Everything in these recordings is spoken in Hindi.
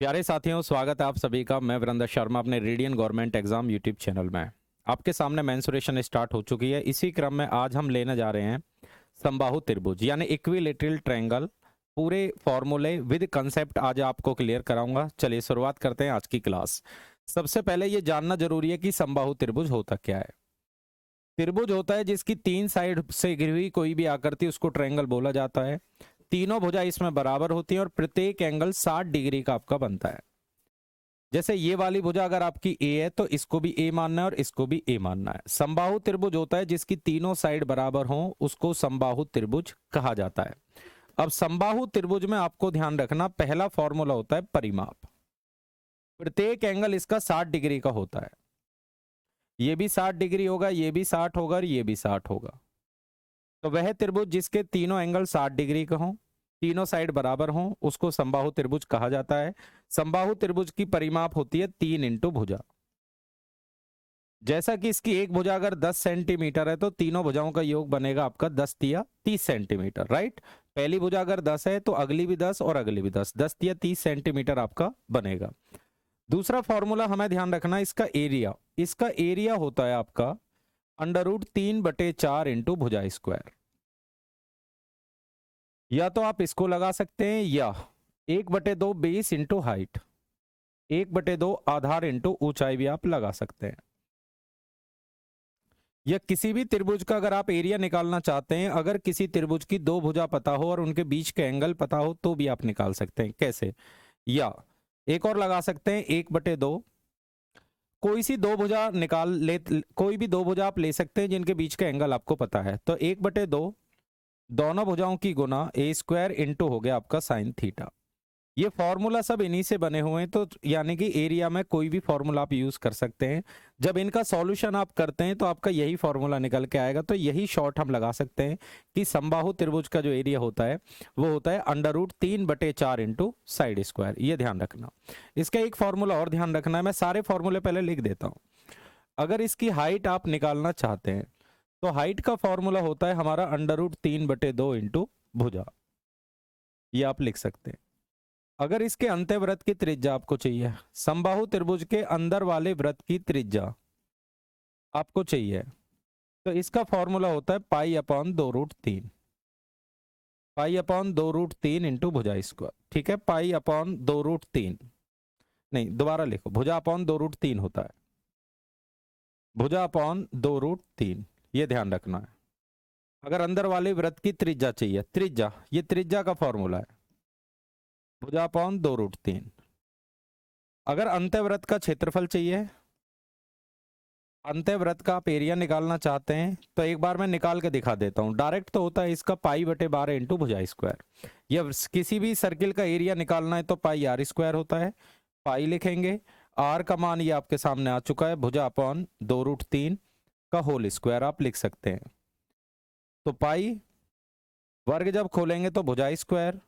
प्यारे साथियों, स्वागत है आप सभी का। मैं वीरेंद्र शर्मा अपने radian government exam YouTube channel में। आपके सामने मेंसुरेशन स्टार्ट हो चुकी है। इसी क्रम में आज हम लेने जा रहे हैं समबाहु त्रिभुज यानी इक्विलेटरल ट्रायंगल। पूरे फॉर्मूले विद कंसेप्ट आज आपको क्लियर कराऊंगा। चलिए शुरुआत करते हैं आज की क्लास। सबसे पहले ये जानना जरूरी है कि समबाहु त्रिभुज होता क्या है। त्रिभुज होता है जिसकी तीन साइड से घिरी हुई कोई भी आकृति, उसको ट्रायंगल बोला जाता है। तीनों भुजा इसमें बराबर होती हैं और प्रत्येक एंगल 60 डिग्री का आपका बनता है। जैसे ये वाली भुजा अगर आपकी ए है तो इसको भी ए मानना है और इसको भी ए मानना है। समबाहु त्रिभुज होता है जिसकी तीनों साइड बराबर हो, उसको समबाहु त्रिभुज कहा जाता है। अब समबाहु त्रिभुज में आपको ध्यान रखना, पहला फॉर्मूला होता है परिमाप। प्रत्येक एंगल इसका 60 डिग्री का होता है। ये भी 60 डिग्री होगा, ये भी 60 होगा और ये भी 60 होगा। तो वह त्रिभुज जिसके तीनों एंगल 60 डिग्री का हो, तीनों साइड बराबर हो, उसको समबाहु त्रिभुज कहा जाता है। समबाहु त्रिभुज की परिमाप होती है 3 इंटू भुजा। जैसा कि इसकी एक भुजा अगर 10 सेंटीमीटर है तो तीनों भुजाओं का योग बनेगा आपका 10 तिया 30 सेंटीमीटर, राइट। पहली भुजा अगर 10 है तो अगली भी 10 और अगली भी 10, 10 तिया 30 सेंटीमीटर आपका बनेगा। दूसरा फॉर्मूला हमें ध्यान रखना, इसका एरिया। इसका एरिया होता है आपका √3/4 इंटू भुजा स्क्वायर। या तो आप इसको लगा सकते हैं या 1/2 बेस इंटू हाइट, 1/2 आधार इंटू ऊंचाई भी आप लगा सकते हैं। या किसी भी त्रिभुज का अगर आप एरिया निकालना चाहते हैं, अगर किसी त्रिभुज की दो भुजा पता हो और उनके बीच के एंगल पता हो तो भी आप निकाल सकते हैं। कैसे? या एक और लगा सकते हैं 1/2, कोई सी दो भुजा निकाल ले, कोई भी दो भुजा आप ले सकते हैं जिनके बीच के एंगल आपको पता है। तो 1/2 दोनों भुजाओं की गुना ए स्क्वायर इंटू हो गया आपका साइन थीटा। ये फॉर्मूला सब इन्हीं से बने हुए हैं, तो यानी कि एरिया में कोई भी फॉर्मूला आप यूज कर सकते हैं। जब इनका सॉल्यूशन आप करते हैं तो आपका यही फॉर्मूला निकल के आएगा। तो यही शॉर्ट हम लगा सकते हैं कि समबाहु त्रिभुज का जो एरिया होता है वो होता है √3/4 इंटू साइड स्क्वायर। ये ध्यान रखना। इसका एक फॉर्मूला और ध्यान रखना है, मैं सारे फॉर्मूले पहले लिख देता हूँ। अगर इसकी हाइट आप निकालना चाहते हैं तो हाइट का फॉर्मूला होता है हमारा √3/2 इंटू भुजा। ये आप लिख सकते हैं। अगर इसके अंत्यवृत्त की त्रिज्या आपको चाहिए, समबाहु त्रिभुज के अंदर वाले वृत्त की त्रिज्या आपको चाहिए, तो इसका फॉर्मूला होता है π/2√3, π/2√3 इंटू भुजा स्क्वायर। ठीक है, π/2√3, नहीं दोबारा लिखो, भुजा अपॉन 2√3 होता है, भुजा अपॉन 2√3, ये ध्यान रखना है। अगर अंदर वाले वृत्त की त्रिज्या चाहिए, त्रिज्या, ये त्रिज्या का फॉर्मूला है, भुजा अपॉन 2√3। अगर अंत्यवृत्त का क्षेत्रफल चाहिए, अंत्यवृत्त का आप एरिया निकालना चाहते हैं, तो एक बार मैं निकाल के दिखा देता हूं। डायरेक्ट तो होता है इसका π/12 इंटू भुजा स्क्वायर। या किसी भी सर्किल का एरिया निकालना है तो πr² होता है, पाई लिखेंगे। आर का मान ये आपके सामने आ चुका है, भुजा अपॉन 2√3 का होल स्क्वायर आप लिख सकते हैं। तो पाई वर्ग जब खोलेंगे तो भुजा स्क्वायर,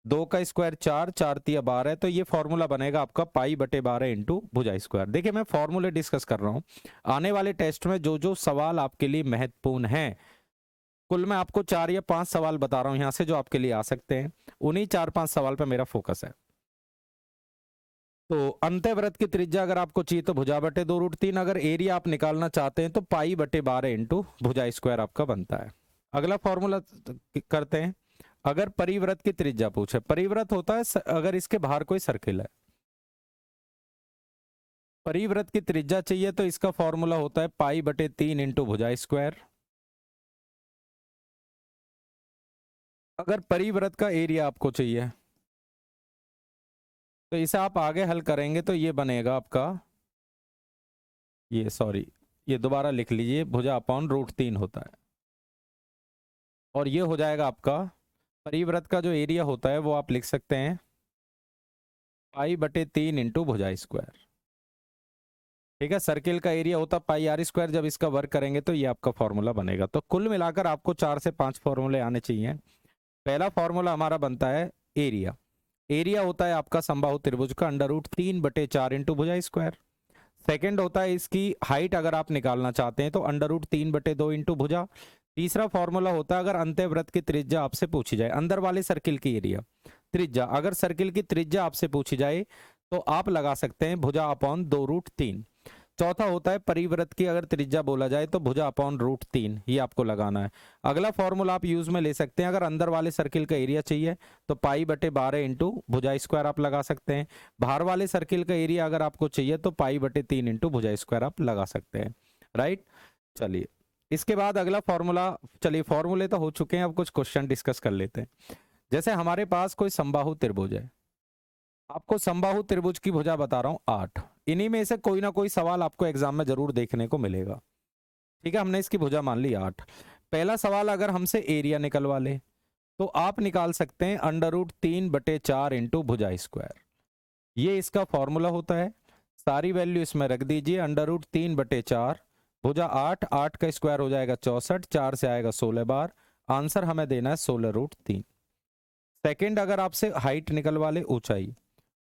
2 का स्क्वायर 4, 4 तिया 12 है, तो ये फॉर्मूला बनेगा आपका π/12 इंटू भुजा स्क्वायर। देखिए मैं फॉर्मूले डिस्कस कर रहा हूं, आने वाले टेस्ट में जो जो सवाल आपके लिए महत्वपूर्ण हैं, कुल मैं आपको 4 या 5 सवाल बता रहा हूं यहां से जो आपके लिए आ सकते हैं, उन्हीं 4-5 सवाल पर मेरा फोकस है। तो अंत्यवृत्त की त्रिज्या अगर आपको चाहिए तो भुजा/2√3, अगर एरिया आप निकालना चाहते हैं तो π/12 इंटू भुजा स्क्वायर आपका बनता है। अगला फॉर्मूला करते हैं। अगर परिवृत्त की त्रिज्या पूछे, परिवृत्त होता है अगर इसके बाहर कोई सर्किल है, परिवृत्त की त्रिज्या चाहिए तो इसका फॉर्मूला होता है π/3 इंटू भुजा स्क्वायर। अगर परिवृत्त का एरिया आपको चाहिए तो इसे आप आगे हल करेंगे तो ये बनेगा आपका, ये दोबारा लिख लीजिए, भुजा अपॉन √3 होता है। और ये हो जाएगा आपका परिवृत्त का जो एरिया होता है वो आप लिख सकते हैं π/3 इंटू भुजा स्क्वायर। ठीक है, सर्किल का एरिया होता है πr², जब इसका वर्क करेंगे तो ये आपका फॉर्मूला बनेगा। तो कुल मिलाकर आपको 4 से 5 फॉर्मूले आने चाहिए। पहला फॉर्मूला हमारा बनता है एरिया। एरिया होता है आपका समबाहु त्रिभुज का √3/4 इंटू भुजा स्क्वायर। सेकेंड होता है इसकी हाइट, अगर आप निकालना चाहते हैं तो √3/2 इंटू भुजा। तीसरा फॉर्मूला होता है अगर अंत्यवृत्त की त्रिज्या आपसे पूछी जाए, अंदर वाले सर्किल की एरिया त्रिज्या, अगर सर्किल की त्रिज्या आपसे पूछी जाए तो आप लगा सकते हैं भुजा अपॉन 2√3। चौथा होता है परिवृत्त की अगर त्रिज्या बोला जाए तो भुजा अपॉन √3, ये आपको लगाना है। अगला फॉर्मूला आप यूज में ले सकते हैं, अगर अंदर वाले सर्किल का एरिया चाहिए तो π/12 इंटू भुजा स्क्वायर आप लगा सकते हैं। बाहर वाले सर्किल का एरिया अगर आपको चाहिए तो π/3 इंटू भुजा स्क्वायर आप लगा सकते हैं, राइट। चलिए इसके बाद अगला फॉर्मूला, चलिए फॉर्मूले तो हो चुके हैं, अब कुछ क्वेश्चन डिस्कस कर लेते हैं। जैसे हमारे पास कोई समबाहु त्रिभुज है, आपको समबाहु त्रिभुज की भुजा बता रहा हूं 8, इन्हीं में से कोई ना कोई सवाल आपको एग्जाम में जरूर देखने को मिलेगा, ठीक है। हमने इसकी भुजा मान ली 8। पहला सवाल अगर हमसे एरिया निकलवा ले तो आप निकाल सकते हैं √3/4 इंटू भुजा स्क्वायर, ये इसका फॉर्मूला होता है। सारी वैल्यू इसमें रख दीजिए, √3/4 भुजा 8, 8 का स्क्वायर हो जाएगा 64, 4 से आएगा 16 बार, आंसर हमें देना है 16√3। सेकेंड अगर आपसे हाइट निकलवा ले, ऊंचाई,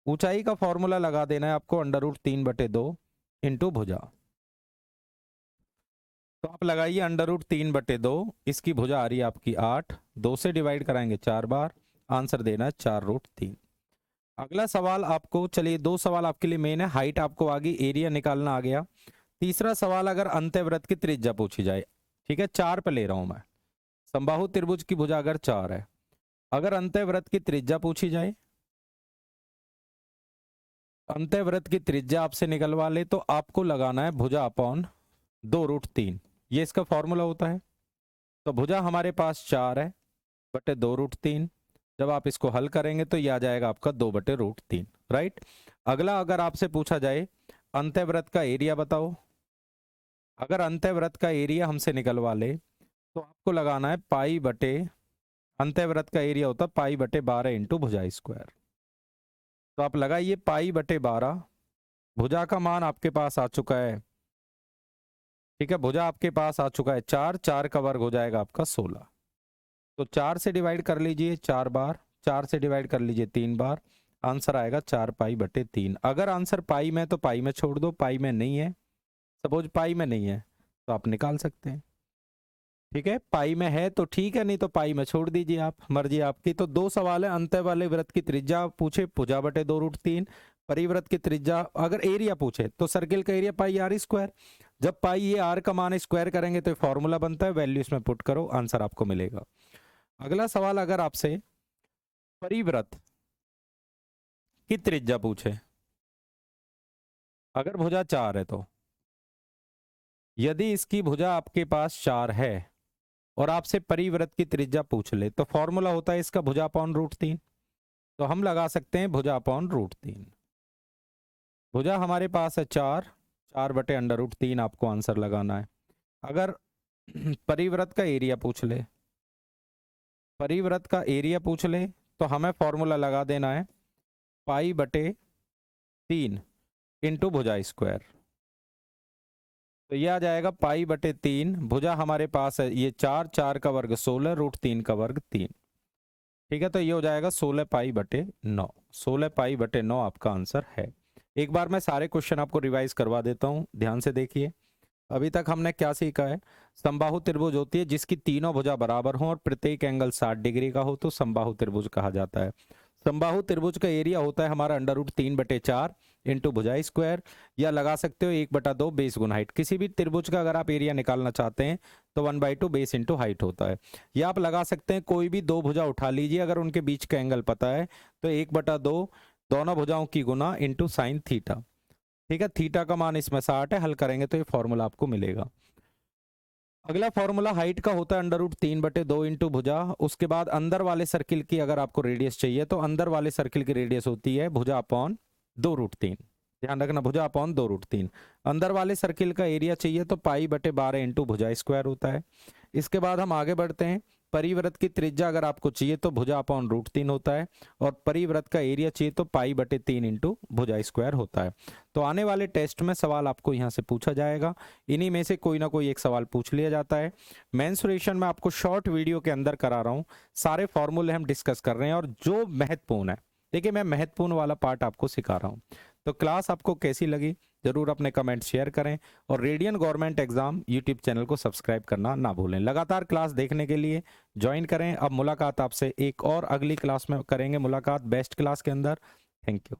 ऊंचाई का फॉर्मूला लगा देना है आपको √3/2 इंटू भुजा। तो आप लगाइए √3/2, इसकी भुजा आ रही है आपकी 8, 2 से डिवाइड कराएंगे 4 बार, आंसर देना है 4√3। अगला सवाल आपको, चलिए 2 सवाल आपके लिए मेन है, हाइट आपको आ गई, एरिया निकालना आ गया। तीसरा सवाल अगर अंत्यवृत्त की त्रिज्या पूछी जाए, ठीक है, 4 पे ले रहा हूं मैं, समबाहु त्रिभुज की भुजा अगर 4 है, अगर अंत्यवृत्त की त्रिज्या पूछी जाए, अंत्यवृत्त की त्रिज्या आपसे निकलवा ले तो आपको लगाना है भुजा अपॉन 2√3, ये इसका फॉर्मूला होता है। तो भुजा हमारे पास 4 है बटे 2√3, जब आप इसको हल करेंगे तो ये आ जाएगा आपका 2/√3, राइट। अगला अगर आपसे पूछा जाए अंत्यवृत्त का एरिया बताओ, अगर अंत्यवृत्त का एरिया हमसे निकलवा ले तो आपको लगाना है अंत्यवृत्त का एरिया होता है π/12 इंटू भुजा स्क्वायर। तो आप लगाइए π/12, भुजा का मान आपके पास आ चुका है, ठीक है, भुजा आपके पास आ चुका है 4, 4 का वर्ग हो जाएगा आपका 16। तो 4 से डिवाइड कर लीजिए 4 बार, 4 से डिवाइड कर लीजिए 3 बार, आंसर आएगा 4π/3। अगर आंसर पाई में तो पाई में छोड़ दो, पाई में नहीं है, सपोज पाई में नहीं है तो आप निकाल सकते हैं, ठीक है। पाई में है तो ठीक है, नहीं तो पाई में छोड़ दीजिए, आप मर्जी आपकी। तो 2 सवाल है, अंत्य वाले वृत्त की त्रिज्या पूछे भुजा/2√3, परिवृत्त की त्रिज्या, अगर एरिया पूछे तो सर्किल का एरिया πr²। जब पाई ये आर का मान स्क्वायर करेंगे तो फॉर्मूला बनता है, वैल्यू इसमें पुट करो, आंसर आपको मिलेगा। अगला सवाल अगर आपसे परिवृत्त की त्रिज्या पूछे, अगर भुजा 4 है तो, यदि इसकी भुजा आपके पास 4 है और आपसे परिवृत्त की त्रिज्या पूछ ले तो फॉर्मूला होता है इसका भुजा अपॉन √3, तो हम लगा सकते हैं भुजा अपॉन √3। भुजा हमारे पास है 4, 4/√3 आपको आंसर लगाना है। अगर परिवृत्त का एरिया पूछ ले, परिवृत्त का एरिया पूछ ले तो हमें फॉर्मूला लगा देना है π/3 इंटू भुजा स्क्वायर। तो ये आ जाएगा π/3, भुजा हमारे पास है ये 4, 4 का वर्ग 16, √3 का वर्ग 3, ठीक है। तो ये हो जाएगा 16π/9, 16π/9 आपका आंसर है। एक बार मैं सारे क्वेश्चन आपको रिवाइज करवा देता हूं, ध्यान से देखिए। अभी तक हमने क्या सीखा है, समबाहु त्रिभुज होती है जिसकी तीनों भुजा बराबर हो और प्रत्येक एंगल 60 डिग्री का हो तो समबाहु त्रिभुज कहा जाता है। समबाहु त्रिभुज का एरिया होता है हमारा √3/4 इंटू भुजा स्क्वायर, या लगा सकते हो 1/2 बेस गुना हाइट। किसी भी त्रिभुज का अगर आप एरिया निकालना चाहते हैं तो 1/2 बेस इंटू हाइट होता है। या आप लगा सकते हैं कोई भी 2 भुजा उठा लीजिए, अगर उनके बीच का एंगल पता है तो 1/2 दोनों भुजाओं की गुना इंटू साइन थीटा, ठीक है। थीटा का मान इसमें 60 है, हल करेंगे तो ये फॉर्मूला आपको मिलेगा। अगला फॉर्मूला हाइट का होता है √3/2 इंटू भुजा। उसके बाद अंदर वाले सर्किल की अगर आपको रेडियस चाहिए तो अंदर वाले सर्किल की रेडियस होती है भुजा अपॉन 2√3, ध्यान रखना भुजा अपॉन 2√3। अंदर वाले सर्किल का एरिया चाहिए तो π/12 इंटू भुजा स्क्वायर होता है। इसके बाद हम आगे बढ़ते हैं, परिवृत्त की त्रिज्या अगर आपको चाहिए तो भुजा अपॉन √3 होता है, और परिवृत्त का एरिया चाहिए तो π/3 इंटू भुजा स्क्वायर होता है। तो आने वाले टेस्ट में सवाल आपको यहाँ से पूछा जाएगा, इन्हीं में से कोई ना कोई एक सवाल पूछ लिया जाता है। मेंसुरेशन में आपको शॉर्ट वीडियो के अंदर करा रहा हूँ, सारे फॉर्मूले हम डिस्कस कर रहे हैं, और जो महत्वपूर्ण है, देखिए मैं महत्वपूर्ण वाला पार्ट आपको सिखा रहा हूँ। तो क्लास आपको कैसी लगी जरूर अपने कमेंट शेयर करें, और radian government exam YouTube channel को सब्सक्राइब करना ना भूलें। लगातार क्लास देखने के लिए ज्वाइन करें। अब मुलाकात आपसे एक और अगली क्लास में करेंगे, मुलाकात बेस्ट क्लास के अंदर। Thank you.